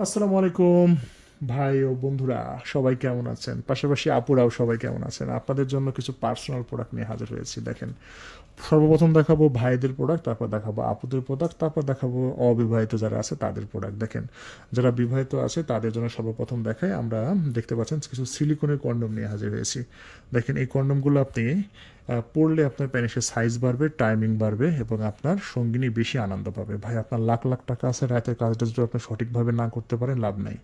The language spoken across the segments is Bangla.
আসসালামু আলাইকুম ভাই ও বন্ধুরা, সবাই কেমন আছেন? পাশাপাশি আপুরাও সবাই কেমন আছেন? আপনাদের জন্য কিছু পার্সোনাল প্রোডাক্ট নিয়ে হাজির হয়েছি। দেখেন, সর্বপ্রথম দেখাবো ভাইদের প্রোডাক্ট, তারপর দেখাবো আপুদের প্রোডাক্ট, তারপর দেখাবো অবিবাহিত যারা আছে তাদের প্রোডাক্ট। দেখেন, যারা বিবাহিত আছে তাদের জন্য সর্বপ্রথম দেখাই। আমরা দেখতে পাচ্ছেন কিছু সিলিকনের কন্ডম নিয়ে হাজির হয়েছি। দেখেন, এই কন্ডমগুলো আপনি পড়লে আপনার প্যানিসের সাইজ বাড়বে, টাইমিং বাড়বে এবং আপনার সঙ্গিনী বেশি আনন্দ পাবে। ভাই, আপনার লাখ লাখ টাকা আছে, রাতের কাজটা যদি আপনি সঠিকভাবে না করতে পারেন লাভ নাই।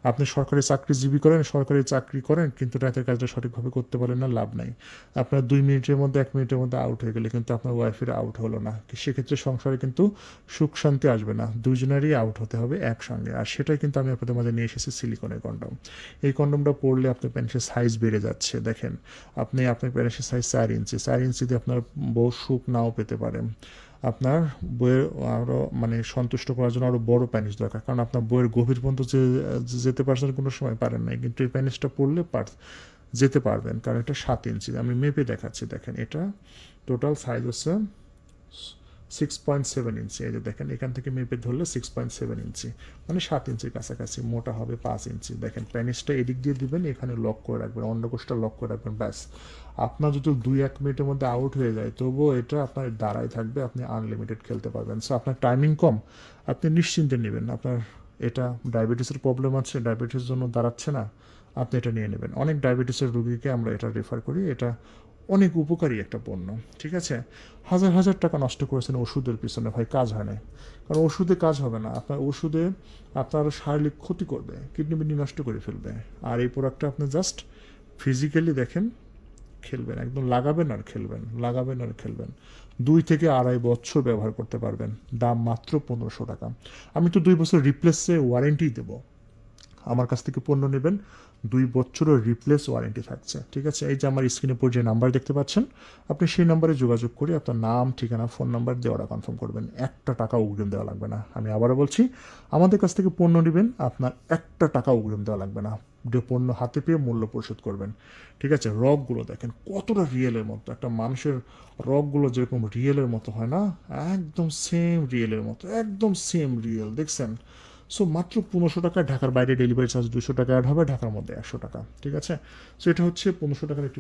আপনি সরকারি চাকরিজীবী করেন, সরকারি চাকরি করেন, কিন্তু রাতের কাজটা সঠিকভাবে করতে পারেন না, লাভ নাই। আপনার 2 মিনিটের মধ্যে 1 মিনিটের মধ্যে আউট হয়ে গেলে কিন্তু আপনার ওয়াইফের আউট হলো না, সেক্ষেত্রে সংসারে কিন্তু সুখ শান্তি আসবে না। দুজনেরই আউট হতে হবে একসঙ্গে। আর সেটাই কিন্তু আমি আপনাদের মাঝে নিয়ে এসেছি সিলিকনের কন্ডম। এই কন্ডমটা পরলে আপনার প্যানিসের সাইজ বেড়ে যাচ্ছে। দেখেন, আপনি আপনার প্যানিসের সাইজ 4 ইঞ্চি, 4 ইঞ্চিতে আপনার বউ সুখ নাও পেতে পারেন। আপনার বইয়ের আরও মানে সন্তুষ্ট করার জন্য আরও বড় প্যানিস দরকার, কারণ আপনার বইয়ের গভীর পর্যন্ত যেতে পারছেন কোনো সময় পারেন নাই, কিন্তু এই প্যানিসটা পড়লে যেতে পারবেন, কারণ এটা 7 ইঞ্চি। আমি মেপে দেখাচ্ছি। দেখেন, এটা টোটাল সাইজ হচ্ছে 6.7 ইঞ্চি। এই যে দেখেন, এখান থেকে মেপে ধরলে 6.7 ইঞ্চি, মানে 7 ইঞ্চির কাছাকাছি। মোটা হবে 5 ইঞ্চি। দেখেন, প্যানিসটা এদিক দিয়ে দিবেন, এখানে লক করে রাখবেন, অন্ডকোষটা লক করে রাখবেন, ব্যাস। আপনার যদি 2-1 মিনিটের মধ্যে আউট হয়ে যায়, তবুও এটা আপনার দাঁড়ায় থাকবে, আপনি আনলিমিটেড খেলতে পারবেন। সো আপনার টাইমিং কম, আপনি নিশ্চিন্তে নেবেন। আপনার এটা ডায়াবেটিসের প্রবলেম আছে, ডায়াবেটিসের জন্য দাঁড়াচ্ছে না, আপনি এটা নিয়ে নেবেন। অনেক ডায়াবেটিসের রোগীকে আমরা এটা রেফার করি। এটা অনেক উপকারী একটা পণ্য, ঠিক আছে? হাজার হাজার টাকা নষ্ট করেছেন ওষুধের পিছনে, ভাই, কাজ হয় না। কারণ ওষুধে কাজ হবে না, আপনার ওষুধে আপনার শারীরিক ক্ষতি করবে, কিডনি বিডনি নষ্ট করে ফেলবে। আর এই প্রোডাক্টটা আপনি জাস্ট ফিজিক্যালি দেখেন, খেলবেন, একদম লাগাবেন আর খেলবেন, লাগাবেন আর খেলবেন। 2 থেকে 2.5 বছর ব্যবহার করতে পারবেন। দাম মাত্র 1500 টাকা। আমি তো 2 বছর রিপ্লেসে ওয়ারেন্টি দেবো। আমার কাছ থেকে পণ্য নেবেন, 2 বছরের রিপ্লেস ওয়ারেন্টি থাকছে, ঠিক আছে? এই যে আমার স্ক্রিনে পর যে নাম্বার দেখতে পাচ্ছেন, আপনি সেই নাম্বারে যোগাযোগ করে আপনার নাম, ঠিকানা, ফোন নাম্বার দিয়ে অর্ডার কনফার্ম করবেন। একটা টাকা অগ্রিম দেওয়া লাগবে না। আমি আবারও বলছি, আমাদের কাছ থেকে পণ্য নেবেন, আপনার একটা টাকা অগ্রিম দেওয়া লাগবে না। পণ্য হাতে পেয়ে মূল্য পরিশোধ করবেন, ঠিক আছে? রগগুলো দেখেন কতটা রিয়েলের মতো, একটা মানুষের রগগুলো যেরকম রিয়েলের মতো হয় না, একদম সেম রিয়েলের মতো, একদম সেম রিয়েল, দেখছেন? সো মাত্র 1500 টাকায়, ঢাকার বাইরে ডেলিভারি চার্জ 200 টাকা অ্যাড হবে, ঢাকার মধ্যে 100 টাকা, ঠিক আছে? সো এটা হচ্ছে 1500 টাকার একটি